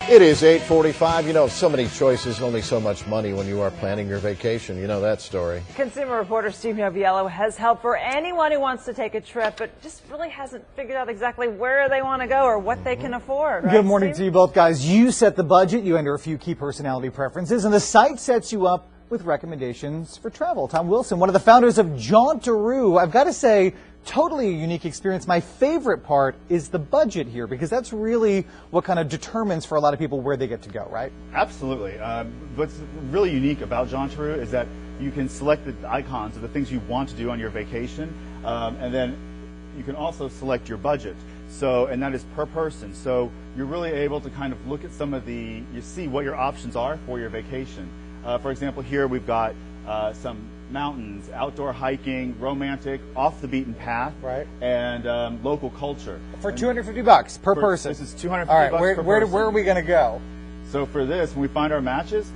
It is 8:45. You know, so many choices, only so much money when you are planning your vacation. You know that story. Consumer reporter Steve Noviello has help for anyone who wants to take a trip, but just really hasn't figured out exactly where they want to go or what they can afford. Right, Good morning Steve? to you both, guys. You set the budget, you enter a few key personality preferences, and the site sets you up with recommendations for travel. Tom Wilson, one of the founders of Juantaroo. I've got to say, totally a unique experience. My favorite part is the budget here, because that's really what kind of determines for a lot of people where they get to go, right? Absolutely. What's really unique about Juantaroo is that you can select the icons of the things you want to do on your vacation, and then you can also select your budget. So, and that is per person. So you're really able to kind of look at some of you see what your options are for your vacation. For example, here we've got some mountains, outdoor hiking, romantic, off the beaten path, right, and local culture. For $250 per person. This is $250 All right, per person. Where are we going to go? So for this, when we find our matches,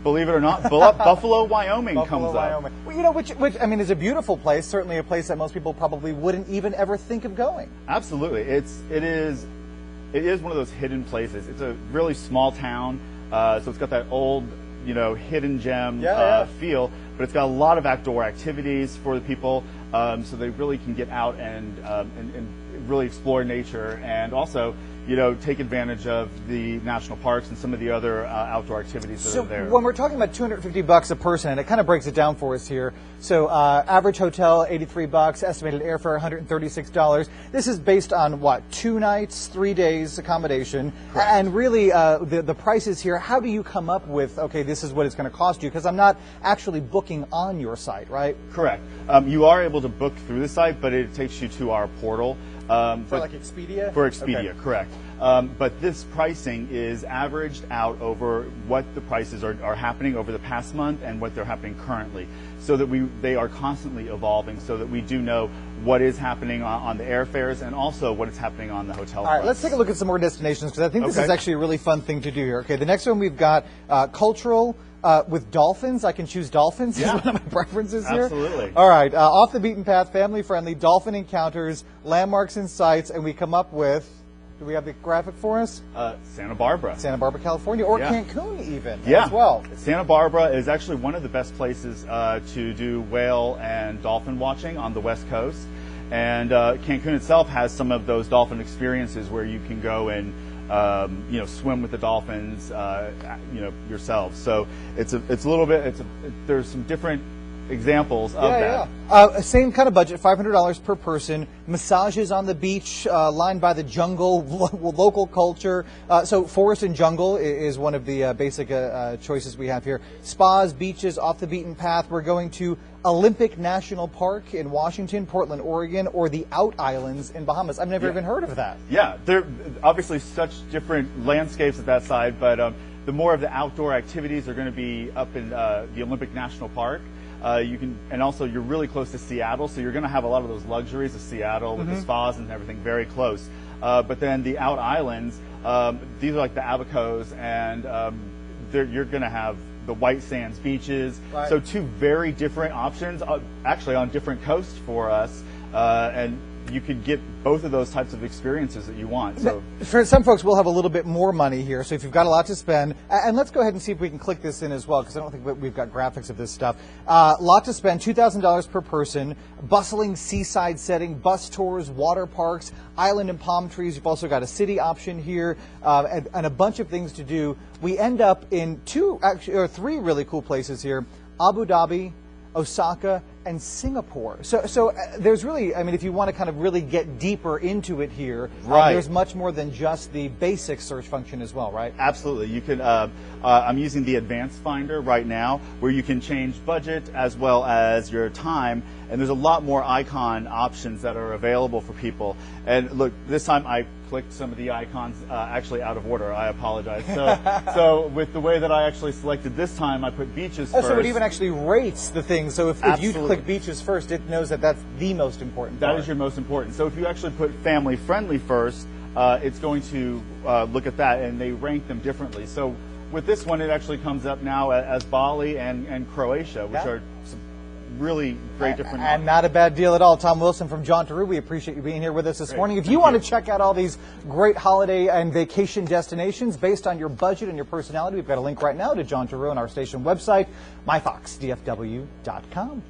believe it or not, Buffalo, Wyoming comes up. Well, you know, which I mean is a beautiful place. Certainly a place that most people probably wouldn't even ever think of going. Absolutely, it is one of those hidden places. It's a really small town, so it's got that old, you know, hidden gem feel, but it's got a lot of outdoor activities for the people, so they really can get out and really explore nature, and also, you know, take advantage of the national parks and some of the other outdoor activities that are there. When we're talking about $250 a person, and it kind of breaks it down for us here. So average hotel, $83, estimated airfare, $136. This is based on what, 2 nights, 3 days accommodation. Correct. And really the prices here, how do you come up with, okay, this is what it's going to cost you? Because I'm not actually booking on your site, right? Correct. You are able to book through the site, but it takes you to our portal. For like Expedia? For Expedia, okay. Correct. But this pricing is averaged out over what the prices are happening over the past month and what they're happening currently, so that they are constantly evolving, so that we do know what is happening on the airfares and also what is happening on the hotel. All right, let's take a look at some more destinations, because I think this is actually a really fun thing to do here. Okay, the next one we've got cultural. With dolphins, I can choose dolphins. Yeah. Is one of my preferences here. Absolutely. All right, off the beaten path, family friendly, dolphin encounters, landmarks and sites, and we come up with. Do we have the graphic for us? Santa Barbara. Santa Barbara, California, or Cancun even as well. Santa Barbara is actually one of the best places to do whale and dolphin watching on the West Coast, and Cancun itself has some of those dolphin experiences where you can go and you know, swim with the dolphins, you know, yourself. So it's a little bit. There's some different examples of that. Yeah. Same kind of budget, $500 per person. Massages on the beach, lined by the jungle, local culture. So forest and jungle is one of the basic choices we have here. Spas, beaches, off the beaten path. We're going to Olympic National Park in Washington, Portland, Oregon, or the Out Islands in Bahamas. I've never even heard of that. Yeah, they're obviously such different landscapes at that side, but the more of the outdoor activities are going to be up in the Olympic National Park. And also you're really close to Seattle, so you're going to have a lot of those luxuries of Seattle with the spas and everything very close. But then the Out Islands, these are like the Abacos, and you're going to have the white sands beaches. Right. So 2 very different options, actually on different coasts for us, and you could get both of those types of experiences that you want. So for some folks, we'll have a little bit more money here. So if you've got a lot to spend, and let's go ahead and see if we can click this in as well, because I don't think we've got graphics of this stuff. Lot to spend, $2,000 per person, bustling seaside setting, bus tours, water parks, island and palm trees. You've also got a city option here, and a bunch of things to do. We end up in 3 really cool places here: Abu Dhabi, Osaka, and Singapore. So there's really, I mean, if you want to kind of really get deeper into it here, there's much more than just the basic search function as well, right? Absolutely. You can. I'm using the advanced finder right now, where you can change budget as well as your time, and there's a lot more icon options that are available for people. And look, this time I clicked some of the icons actually out of order. I apologize. So with the way that I actually selected this time, I put beaches first. So it even actually rates the thing. So if you click beaches first, it knows that that's the most important part. That is your most important. So if you actually put family friendly first, it's going to look at that, and they rank them differently. So with this one, it actually comes up now as Bali and Croatia, which are some really great different. And not a bad deal at all. Tom Wilson from Juantaroo, we appreciate you being here with us this morning. If you want to check out all these great holiday and vacation destinations based on your budget and your personality, we've got a link right now to Juantaroo on our station website, myfoxdfw.com.